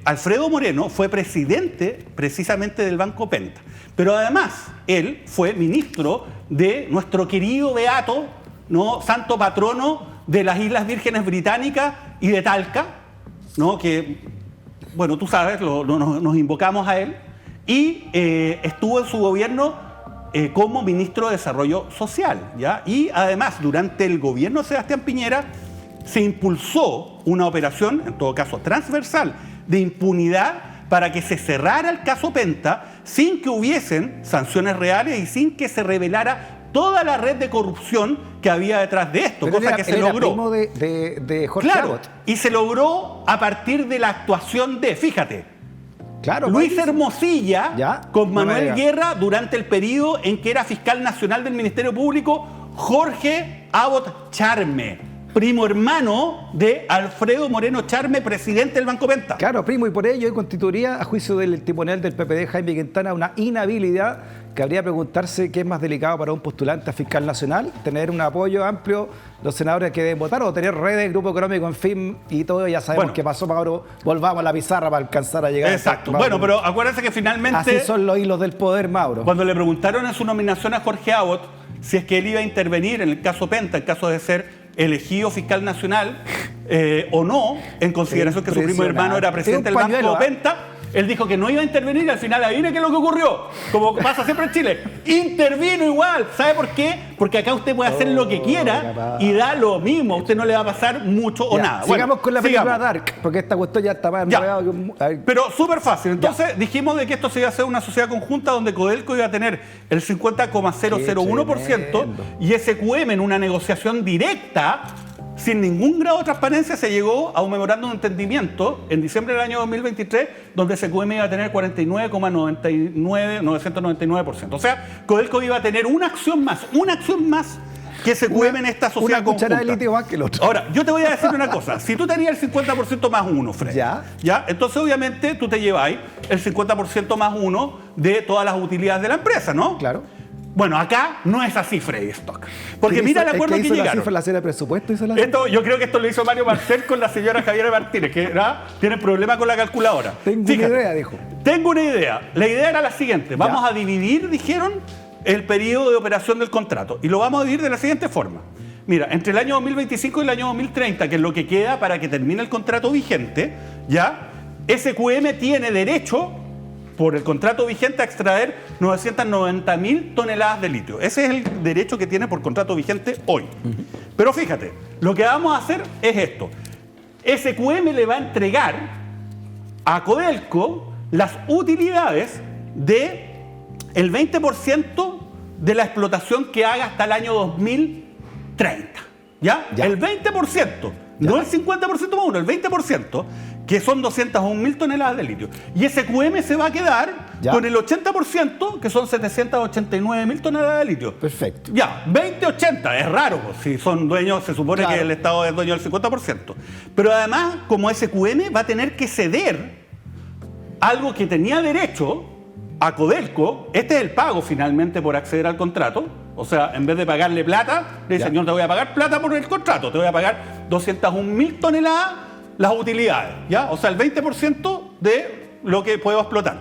Alfredo Moreno fue presidente precisamente del Banco Penta, pero además él fue ministro de nuestro querido beato, ¿no? Santo patrono de las Islas Vírgenes Británicas y de Talca, ¿no? Que, bueno, tú sabes, nos invocamos a él, y estuvo en su gobierno como ministro de Desarrollo Social, ¿ya? Y además, durante el gobierno de Sebastián Piñera, se impulsó una operación, en todo caso transversal, de impunidad para que se cerrara el caso Penta sin que hubiesen sanciones reales y sin que se revelara toda la red de corrupción que había detrás de esto, Pero cosa que se logró. Primo de Jorge Claro, Abbott. y se logró a partir de la actuación de, fíjate, Claro, Luis pues, Hermosilla ¿ya? con No me Manuel digas. Guerra durante el periodo en que era fiscal nacional del Ministerio Público Jorge Abbott Charme, primo hermano de Alfredo Moreno Charme, presidente del Banco Penta. Claro, primo, y por ello constituiría, a juicio del timonel del PPD, Jaime Quintana, una inhabilidad que habría que preguntarse qué es más delicado para un postulante a fiscal nacional, tener un apoyo amplio, los senadores que deben votar, o tener redes, grupo económico, en fin, y todo, ya sabemos qué pasó, Mauro. Volvamos a la pizarra para alcanzar a llegar. Exacto. Mauro. Bueno, pero acuérdense que finalmente, así son los hilos del poder, Mauro. cuando le preguntaron en su nominación a Jorge Abbott si es que él iba a intervenir en el caso Penta, en caso de ser elegido fiscal nacional o no, en consideración que su primo hermano era presidente del Banco Penta, él dijo que no iba a intervenir y al final adivine qué es lo que ocurrió, como pasa siempre en Chile, intervino igual. ¿Sabe por qué? Porque acá usted puede hacer lo que quiera y da lo mismo, a usted no le va a pasar mucho o nada. Sigamos con la película sigamos. Dark, porque esta cuestión ya está más enredada que un... Pero súper fácil. Entonces dijimos de que esto se iba a hacer una sociedad conjunta donde Codelco iba a tener el 50,001% y SQM, en una negociación directa, sin ningún grado de transparencia, se llegó a un memorándum de entendimiento en diciembre del año 2023, donde SQM iba a tener 49,999%. O sea, Codelco iba a tener una acción más que SQM en esta sociedad una cucharada conjunta. de litio más que el otro. Ahora, yo te voy a decir una cosa. Si tú tenías el 50% más uno, Fred, ¿Ya? entonces obviamente tú te lleváis el 50% más uno de todas las utilidades de la empresa, ¿no? Claro. Bueno, acá no es así, Freddy Stock. Porque mira el acuerdo que llegaron. ¿La cifra de presupuesto? Yo creo que esto lo hizo Mario Marcel con la señora Javiera Martínez, que tiene problemas con la calculadora. Tengo una idea, dijo. Tengo una idea. La idea era la siguiente. Vamos a dividir, dijeron, el periodo de operación del contrato. Y lo vamos a dividir de la siguiente forma. Mira, entre el año 2025 y el año 2030, que es lo que queda para que termine el contrato vigente, ya, SQM tiene derecho, por el contrato vigente, a extraer 990.000 toneladas de litio. Ese es el derecho que tiene por contrato vigente hoy. Pero fíjate, lo que vamos a hacer es esto. SQM le va a entregar a Codelco las utilidades de el 20% de la explotación que haga hasta el año 2030. ¿Ya? El 20%, no el 50% más uno, el 20%, que son 201.000 toneladas de litio. Y SQM se va a quedar con el 80%, que son 789.000 toneladas de litio. Perfecto. Ya, 20-80, es raro, pues, si son dueños, se supone que el Estado es dueño del 50%. Pero además, como SQM va a tener que ceder algo que tenía derecho a Codelco, este es el pago finalmente por acceder al contrato. O sea, en vez de pagarle plata, le dicen, yo no te voy a pagar plata por el contrato, te voy a pagar 201.000 toneladas las utilidades, ¿ya? O sea, el 20% de lo que puedo explotar.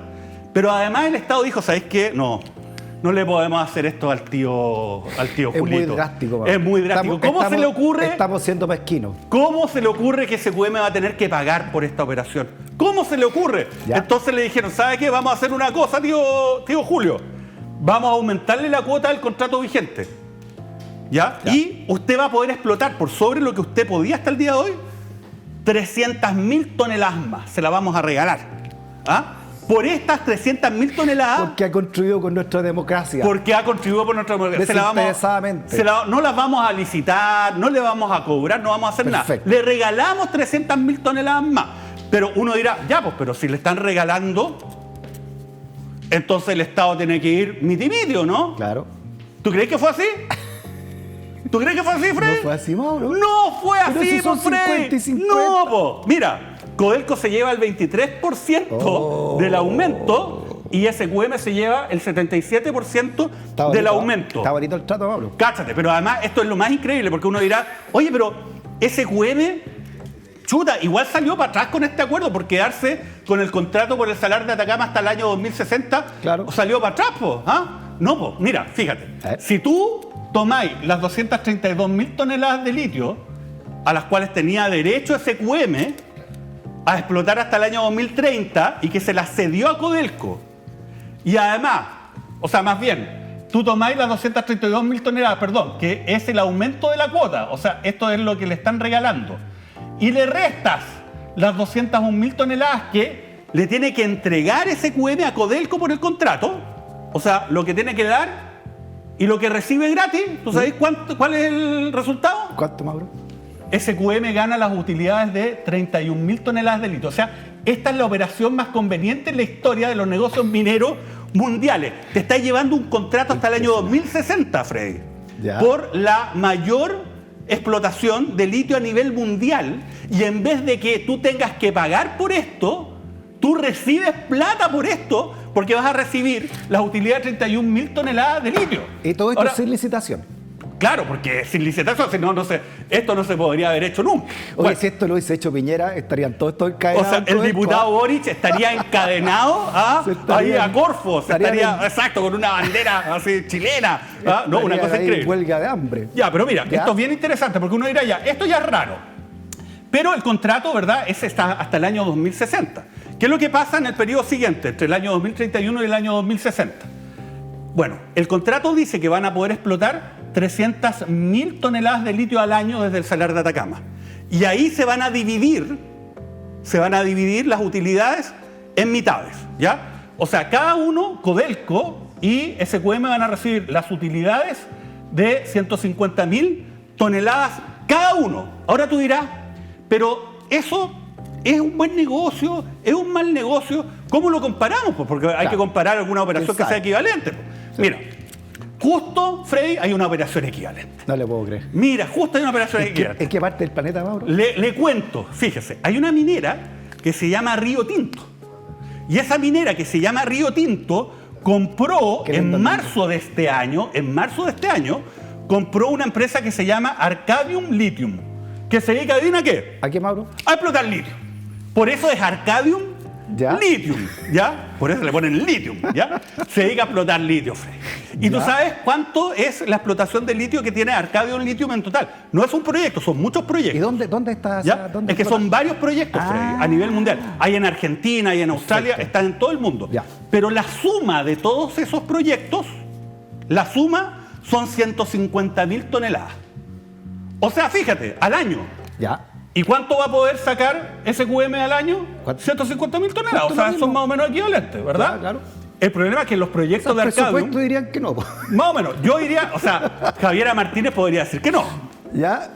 Pero además el Estado dijo, ¿sabéis qué? No le podemos hacer esto al tío Julito. Es muy drástico, Pablo. Es muy drástico. ¿Cómo se le ocurre? Estamos siendo mezquinos. ¿Cómo se le ocurre que SQM va a tener que pagar por esta operación? ¿Cómo se le ocurre? Ya. Entonces le dijeron, ¿sabe qué? Vamos a hacer una cosa, tío Julio. Vamos a aumentarle la cuota del contrato vigente. ¿Ya? Y usted va a poder explotar por sobre lo que usted podía hasta el día de hoy 300.000 toneladas más. Se la vamos a regalar. ¿Ah? Por estas 300.000 toneladas. Porque ha contribuido con nuestra democracia. Porque ha contribuido con nuestra democracia. Desinteresadamente. No las vamos a licitar, no le vamos a cobrar, no vamos a hacer nada. Le regalamos 300.000 toneladas más. Pero uno dirá, ya, pues, pero si le están regalando, entonces el Estado tiene que ir miti-miti, ¿no? Claro. ¿Tú crees que fue así? ¿Tú crees que fue así, Freddy? No fue así, Mauro. No fue Pero así, si son Freddy. 50 y 50. No, po. Mira, Codelco se lleva el 23% del aumento y SQM se lleva el 77% del aumento. Está bonito el trato, Mauro. Cáchate, pero además esto es lo más increíble porque uno dirá, oye, pero SQM, chuta, igual salió para atrás con este acuerdo por quedarse con el contrato por el Salar de Atacama hasta el año 2060. Claro. Salió para atrás, po. ¿Ah? No, po. Mira, fíjate. Si tú tomáis las 232.000 toneladas de litio a las cuales tenía derecho SQM a explotar hasta el año 2030 y que se las cedió a Codelco. Y además, o sea, más bien, tú tomáis las 232.000 toneladas, perdón, que es el aumento de la cuota, o sea, esto es lo que le están regalando, y le restas las 201.000 toneladas que le tiene que entregar SQM a Codelco por el contrato, o sea, lo que tiene que dar y lo que recibe gratis. ¿Tú sabéis cuál es el resultado? ¿Cuánto, Mauro? SQM gana las utilidades de 31.000 toneladas de litio. O sea, esta es la operación más conveniente en la historia de los negocios mineros mundiales. Te está llevando un contrato hasta el año 2060, Freddy, por la mayor explotación de litio a nivel mundial. Y en vez de que tú tengas que pagar por esto, tú recibes plata por esto porque vas a recibir las utilidades de 31.000 toneladas de litio. Y todo esto ahora, sin licitación. Claro, porque sin licitación, si no, esto no se podría haber hecho nunca. Oye, bueno, si esto lo hubiese hecho Piñera, estarían todos encadenados. O sea, el diputado Boric estaría encadenado ahí a Corfo. Exacto, con una bandera así chilena. No, una cosa increíble. Huelga de hambre. Ya, pero mira, esto es bien interesante porque uno dirá esto ya es raro. Pero el contrato, ¿verdad?, está hasta el año 2060. ¿Qué es lo que pasa en el periodo siguiente, entre el año 2031 y el año 2060? Bueno, el contrato dice que van a poder explotar 300.000 toneladas de litio al año desde el Salar de Atacama. Y ahí se van a dividir las utilidades en mitades, ¿ya? O sea, cada uno, Codelco y SQM, van a recibir las utilidades de 150.000 toneladas cada uno. Ahora tú dirás, pero eso es un buen negocio, es un mal negocio. ¿Cómo lo comparamos? Pues porque hay que comparar alguna operación que sea equivalente. Sí. Mira, justo, Freddy, hay una operación equivalente. No le puedo creer. Mira, justo hay una operación equivalente. ¿En qué parte del planeta, Mauro? Le cuento, fíjese, hay una minera que se llama Río Tinto. Y esa minera que se llama Río Tinto compró en marzo de este año, compró una empresa que se llama Arcadium Lithium, que se dedica, ¿adivina a qué? ¿A qué, Mauro? A explotar litio. Por eso es Arcadium Lithium, ¿ya? Por eso le ponen lithium, ¿ya? Se dedica a explotar litio, Freddy. ¿Y tú sabes cuánto es la explotación de litio que tiene Arcadium Lithium en total? No es un proyecto, son muchos proyectos. ¿Y dónde está? Es que son varios proyectos, Freddy, a nivel mundial. Hay en Argentina, hay en Australia, están en todo el mundo. Pero la suma de todos esos proyectos, la suma son 150.000 toneladas. O sea, fíjate, al año. ¿Y cuánto va a poder sacar SQM al año? 150.000 toneladas. O sea, son más o menos equivalentes, ¿verdad? Claro. El problema es que los proyectos de Arcadium... Por supuesto dirían que no. Más o menos. Yo diría, o sea, Javiera Martínez podría decir que no.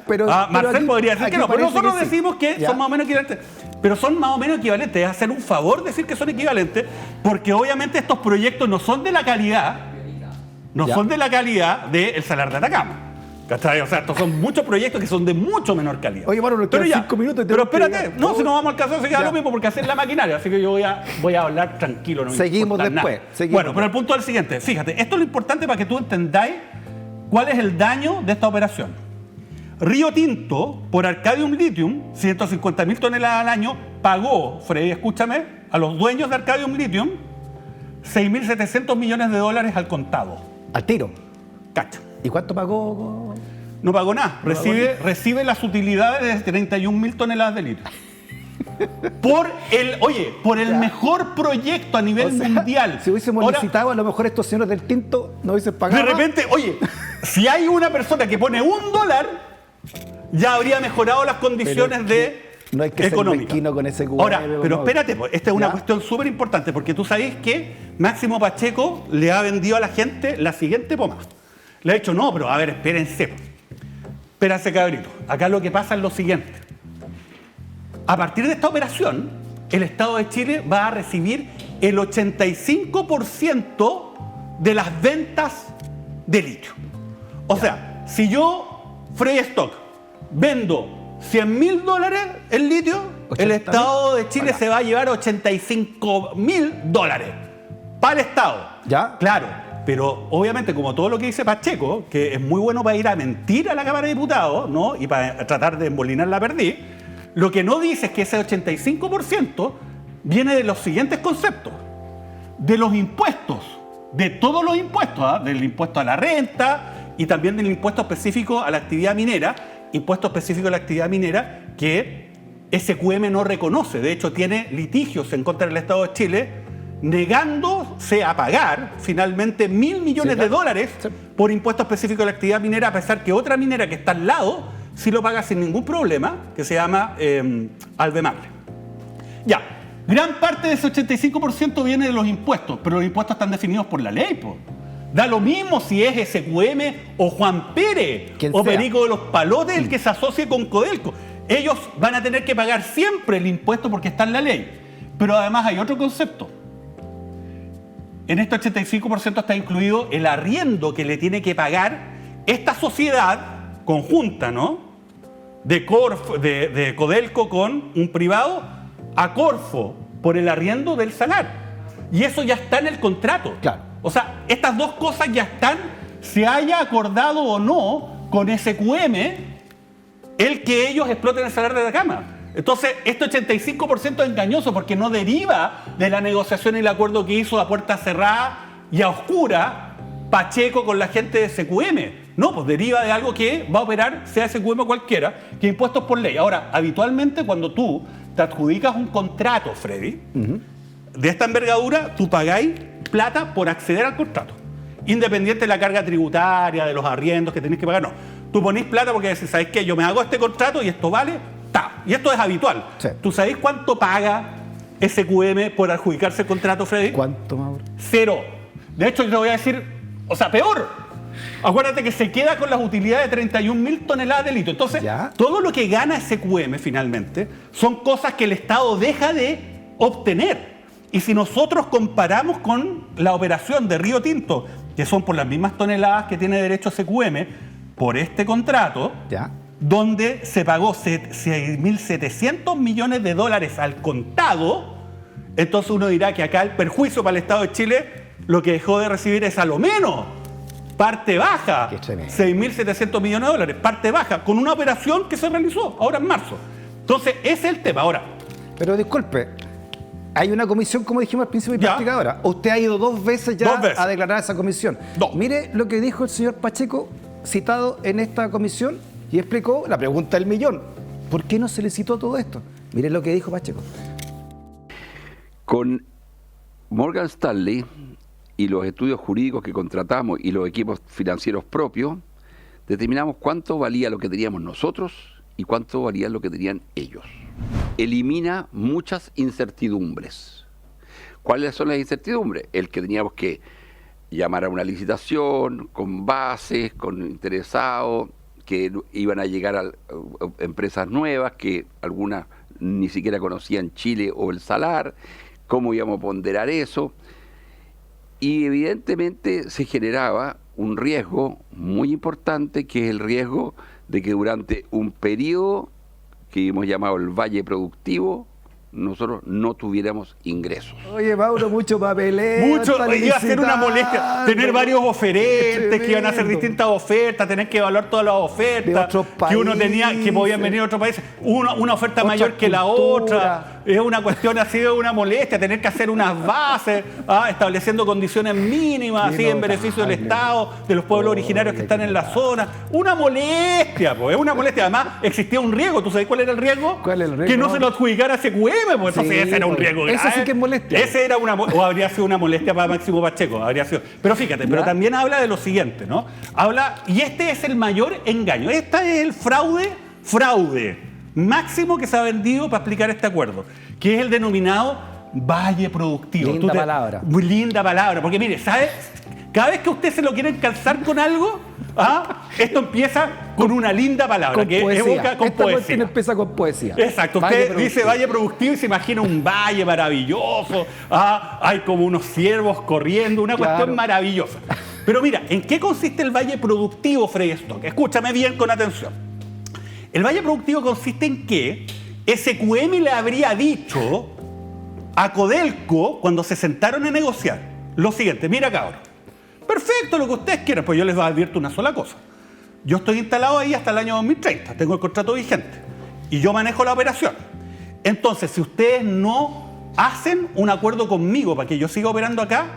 Pero Marcel aquí, podría decir que no. Pero nosotros decimos que Ya. son más o menos equivalentes. Pero son más o menos equivalentes. Es hacer un favor decir que son equivalentes, porque obviamente estos proyectos no son de la calidad, del Salar de Atacama. ¿Cachai? O sea, estos son muchos proyectos que son de mucho menor calidad. Oye, Mauro, nos quedan 5 minutos. Pero espérate, no, si no vamos a alcanzar, se queda lo mismo porque hacer la maquinaria. Así que yo voy a hablar tranquilo. No seguimos después. Bueno, pero el punto es el siguiente. Fíjate, esto es lo importante para que tú entendáis cuál es el daño de esta operación. Río Tinto, por Arcadium Lithium, 150.000 toneladas al año, pagó, Freddy, escúchame, a los dueños de Arcadium Lithium 6.700 millones de dólares al contado. Al tiro. Cacha. ¿Y cuánto pagó? No pagó nada. Recibe las utilidades de 31.000 toneladas de litio. Por el mejor proyecto a nivel mundial. Si hubiésemos licitado, a lo mejor estos señores del Tinto no hubiesen pagado. De repente, si hay una persona que pone $1, ya habría mejorado las condiciones no hay que económicas. Ser con ese Ahora, pero espérate, esta es una cuestión súper importante, porque tú sabes que Máximo Pacheco le ha vendido a la gente la siguiente pomada. Le ha dicho, no, pero a ver, espérense, cabrito. Acá lo que pasa es lo siguiente. A partir de esta operación, el Estado de Chile va a recibir el 85% de las ventas de litio. O sea, si yo, Freddy Stock, vendo $100.000 el litio, el Estado de Chile se va a llevar $85.000 para el Estado. ¿Ya? Claro, pero obviamente como todo lo que dice Pacheco, que es muy bueno para ir a mentir a la Cámara de Diputados, ¿no? Y para tratar de embolinar la perdiz, lo que no dice es que ese 85% viene de los siguientes conceptos. De los impuestos, de todos los impuestos, del impuesto a la renta y también del impuesto específico a la actividad minera, impuesto específico a la actividad minera que SQM no reconoce. De hecho, tiene litigios en contra del Estado de Chile negándose a pagar finalmente $1.000 millones de dólares por impuesto específico a la actividad minera, a pesar que otra minera que está al lado sí lo paga sin ningún problema, que se llama Albemarle. Ya, gran parte de ese 85% viene de los impuestos, pero los impuestos están definidos por la ley, po. Da lo mismo si es SQM o Juan Pérez o Perico de los Palotes el que se asocie con Codelco. Ellos van a tener que pagar siempre el impuesto porque está en la ley. Pero además hay otro concepto. En este 85% está incluido el arriendo que le tiene que pagar esta sociedad conjunta, ¿no? De Codelco con un privado a Corfo por el arriendo del salar. Y eso ya está en el contrato. Claro. O sea, estas dos cosas ya están, se haya acordado o no con SQM el que ellos exploten el salar de Atacama. Entonces, este 85% es engañoso porque no deriva de la negociación y el acuerdo que hizo a puerta cerrada y a oscura Pacheco con la gente de SQM. No, pues deriva de algo que va a operar, sea SQM o cualquiera, que impuestos por ley. Ahora, habitualmente cuando tú te adjudicas un contrato, Freddy, de esta envergadura, tú pagáis plata por acceder al contrato. Independiente de la carga tributaria, de los arriendos que tenéis que pagar, no. Tú ponís plata porque decís, ¿sabéis qué? Yo me hago este contrato y esto vale, y esto es habitual. Sí. ¿Tú sabéis cuánto paga SQM por adjudicarse el contrato, Freddy? ¿Cuánto, Mauro? 0. De hecho, yo te voy a decir, o sea, peor. Acuérdate que se queda con las utilidades de 31.000 toneladas de litio. Entonces, todo lo que gana SQM finalmente son cosas que el Estado deja de obtener. Y si nosotros comparamos con la operación de Río Tinto, que son por las mismas toneladas que tiene derecho SQM por este contrato, donde se pagó 6.700 millones de dólares al contado, entonces uno dirá que acá el perjuicio para el Estado de Chile lo que dejó de recibir es a lo menos parte baja, 6.700 millones de dólares, parte baja, con una operación que se realizó ahora en marzo. Entonces, ese es el tema. Ahora, pero disculpe, hay una comisión, como dijimos al principio, investigadora. Usted ha ido 2 veces ya a declarar esa comisión. Mire lo que dijo el señor Pacheco, citado en esta comisión, y explicó la pregunta del millón. ¿Por qué no se le citó todo esto? Mire lo que dijo Pacheco. Con Morgan Stanley y los estudios jurídicos que contratamos y los equipos financieros propios, determinamos cuánto valía lo que teníamos nosotros y cuánto valía lo que tenían ellos. Elimina muchas incertidumbres. ¿Cuáles son las incertidumbres? El que teníamos que llamar a una licitación con bases, con interesados, que iban a llegar a empresas nuevas, que algunas ni siquiera conocían Chile o el salar, cómo íbamos a ponderar eso. Y evidentemente se generaba un riesgo muy importante, que es el riesgo de que durante un periodo que hemos llamado el valle productivo, nosotros no tuviéramos ingresos. Oye, Mauro, mucho papeleo. Iba a ser una molestia tener varios oferentes que iban a hacer distintas ofertas, tener que evaluar todas las ofertas de otros que uno tenía, que podían venir de otros países, una oferta mayor que la otra. Es una cuestión así de una molestia, tener que hacer unas bases, estableciendo condiciones mínimas, así en beneficio del Estado, de los pueblos originarios que están en la zona. Una molestia, pues, es una molestia. Además, existía un riesgo. ¿Tú sabes cuál era el riesgo? ¿Cuál es el riesgo? Que no se lo adjudicara a SQM, pues Sí, entonces ese era un riesgo grave. Eso sí que es molestia. Ese era o habría sido una molestia para Máximo Pacheco, habría sido. Pero fíjate, pero también habla de lo siguiente, ¿no? Habla, y este es el mayor engaño. Este es el fraude máximo que se ha vendido para explicar este acuerdo, que es el denominado valle productivo. Linda palabra. Muy linda palabra, porque mire, ¿sabes? Cada vez que usted se lo quiere calzar con algo, esto empieza con una linda palabra, con que poesía. evoca con Esta poesía. cuestión empieza con poesía. Exacto, usted dice valle productivo y se imagina un valle maravilloso, hay como unos ciervos corriendo, una cuestión maravillosa. Pero mira, ¿en qué consiste el valle productivo, Freddy Stock? Escúchame bien con atención. El valle productivo consiste en que SQM le habría dicho a Codelco, cuando se sentaron a negociar, lo siguiente: mira, cabrón, perfecto, lo que ustedes quieran, pues yo les advierto una sola cosa. Yo estoy instalado ahí hasta el año 2030, tengo el contrato vigente y yo manejo la operación. Entonces, si ustedes no hacen un acuerdo conmigo para que yo siga operando acá,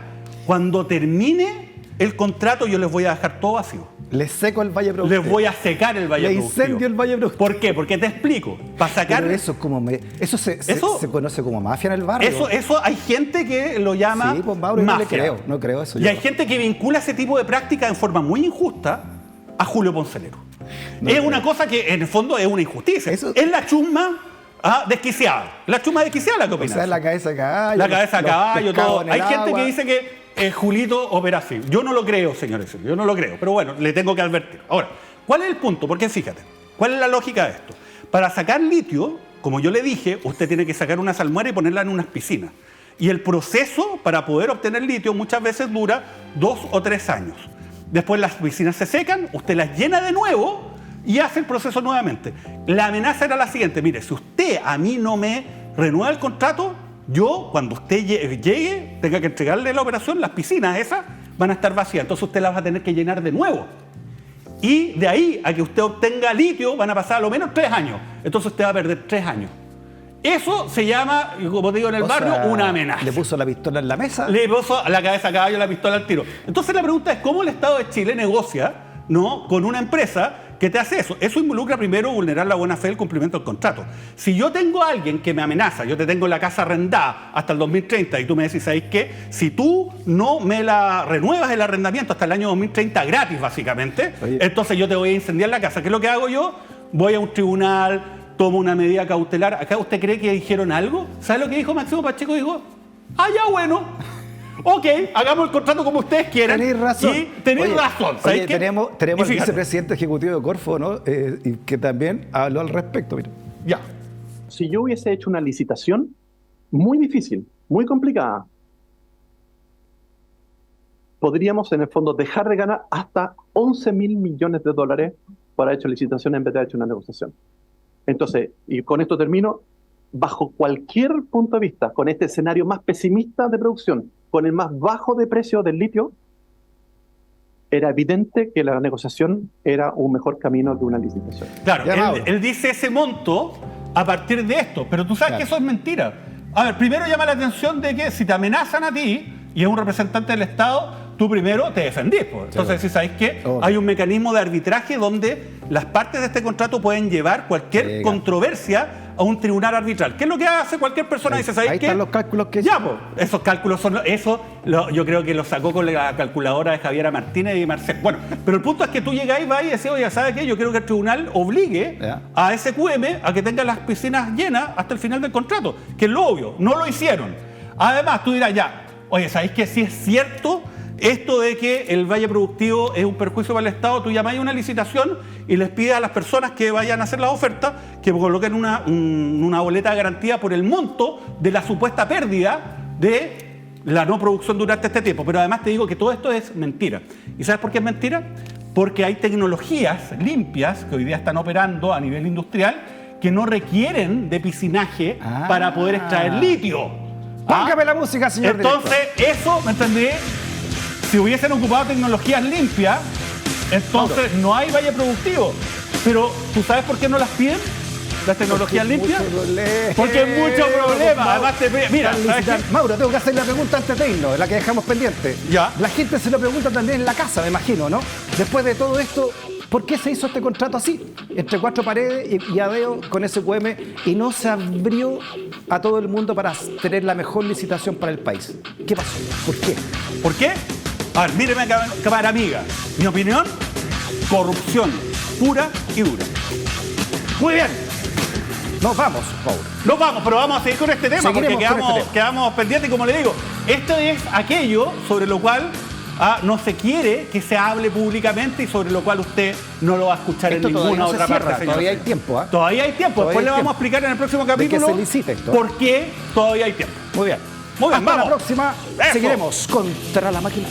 cuando termine el contrato yo les voy a dejar todo vacío. Les seco el valle productivo. Les voy a secar el valle productivo. Le incendio el valle productivo. ¿Por qué? Porque te explico. Para sacar... Pero eso es como... Eso se conoce como mafia en el barrio. Eso hay gente que lo llama sí, pues, Mauro, mafia. No creo eso. Y hay gente que vincula ese tipo de práctica en forma muy injusta a Julio Poncelero. Es una cosa que en el fondo es una injusticia. Es la chusma desquiciada. La chusma desquiciada, la que opinas. O sea, la cabeza de caballo. La cabeza de caballo, todo. Hay gente agua. que dice que Julito opera así. Yo no lo creo, señores. Yo no lo creo. Pero bueno, le tengo que advertir. Ahora, ¿cuál es el punto? Porque fíjate, ¿cuál es la lógica de esto? Para sacar litio, como yo le dije, usted tiene que sacar una salmuera y ponerla en unas piscinas. Y el proceso para poder obtener litio muchas veces dura 2 o 3 años. Después las piscinas se secan, usted las llena de nuevo y hace el proceso nuevamente. La amenaza era la siguiente: mire, si usted a mí no me renueva el contrato, yo, cuando usted llegue, tenga que entregarle la operación, las piscinas esas van a estar vacías. Entonces usted las va a tener que llenar de nuevo. Y de ahí a que usted obtenga litio van a pasar a lo menos 3 años. Entonces usted va a perder 3 años. Eso se llama, como digo en el barrio, una amenaza. ¿Le puso la pistola en la mesa? Le puso a la cabeza a caballo la pistola al tiro. Entonces la pregunta es: ¿cómo el Estado de Chile negocia, ¿no?, con una empresa que te hace eso? Eso involucra primero vulnerar la buena fe del cumplimiento del contrato. Si yo tengo a alguien que me amenaza, yo te tengo la casa arrendada hasta el 2030 y tú me decís: ¿sabes qué? Si tú no me la renuevas el arrendamiento hasta el año 2030 gratis, básicamente, entonces yo te voy a incendiar la casa. ¿Qué es lo que hago yo? Voy a un tribunal, tomo una medida cautelar. ¿Acá usted cree que dijeron algo? ¿Sabe lo que dijo Máximo Pacheco? Dijo: ya bueno, ok, hagamos el contrato como ustedes quieran. Tenéis razón. Y tenéis razón. Oye, tenemos el vicepresidente ejecutivo de Corfo, ¿no? Y que también habló al respecto. Mira. Ya. Si yo hubiese hecho una licitación muy difícil, muy complicada, podríamos en el fondo dejar de ganar hasta 11.000 millones de dólares por haber hecho licitación en vez de haber hecho una negociación. Entonces, y con esto termino, bajo cualquier punto de vista, con este escenario más pesimista de producción, con el más bajo de precio del litio, era evidente que la negociación era un mejor camino que una licitación. Claro, él dice ese monto a partir de esto, pero tú sabes que eso es mentira. A ver, primero llama la atención de que si te amenazan a ti y es un representante del Estado, tú primero te defendís. Pues. Entonces, si sabéis que hay un mecanismo de arbitraje donde las partes de este contrato pueden llevar cualquier controversia a un tribunal arbitral. ¿Qué es lo que hace cualquier persona? Dice, ¿sabéis qué? Ahí están los cálculos que... Ya, pues, esos cálculos son... yo creo que lo sacó con la calculadora de Javiera Martínez y Marcel. Bueno, pero el punto es que tú llegáis y vas y decís: oye, ¿sabes qué? Yo quiero que el tribunal obligue a SQM a que tenga las piscinas llenas hasta el final del contrato, que es lo obvio. No lo hicieron. Además, tú dirás: ya, oye, ¿sabéis que si es cierto esto de que el valle productivo es un perjuicio para el Estado? Tú llamáis a una licitación y les pides a las personas que vayan a hacer la oferta que coloquen una boleta de garantía por el monto de la supuesta pérdida de la no producción durante este tiempo. Pero además te digo que todo esto es mentira. ¿Y sabes por qué es mentira? Porque hay tecnologías limpias que hoy día están operando a nivel industrial que no requieren de piscinaje para poder extraer litio. Póngame la música, señor Entonces, eso, ¿me entendí? Si hubiesen ocupado tecnologías limpias, entonces no hay valle productivo. Pero, ¿tú sabes por qué no las piden? Las tecnologías limpias. Porque hay mucho problema. Además, mira, Mauro, tengo que hacer la pregunta antes de irnos, la que dejamos pendiente. Ya. La gente se lo pregunta también en la casa, me imagino, ¿no? Después de todo esto, ¿por qué se hizo este contrato así? Entre cuatro paredes y a dedo con SQM y no se abrió a todo el mundo para tener la mejor licitación para el país. ¿Qué pasó? ¿Por qué? ¿Por qué? A ver, míreme, cámara amiga. Mi opinión, corrupción pura y dura. Muy bien. Nos vamos, Mauro. Nos vamos, pero vamos a seguir con este tema. Seguiremos porque con este tema. quedamos pendientes, y como le digo, esto es aquello sobre lo cual no se quiere que se hable públicamente y sobre lo cual usted no lo va a escuchar Esto en ninguna otra parte, señor. Todavía hay tiempo, Todavía hay tiempo. Después le vamos a explicar en el próximo capítulo de que se licite esto. por qué todavía hay tiempo. Muy bien. Muy bien, Hasta vamos. la próxima. Eso. Seguiremos contra la máquina.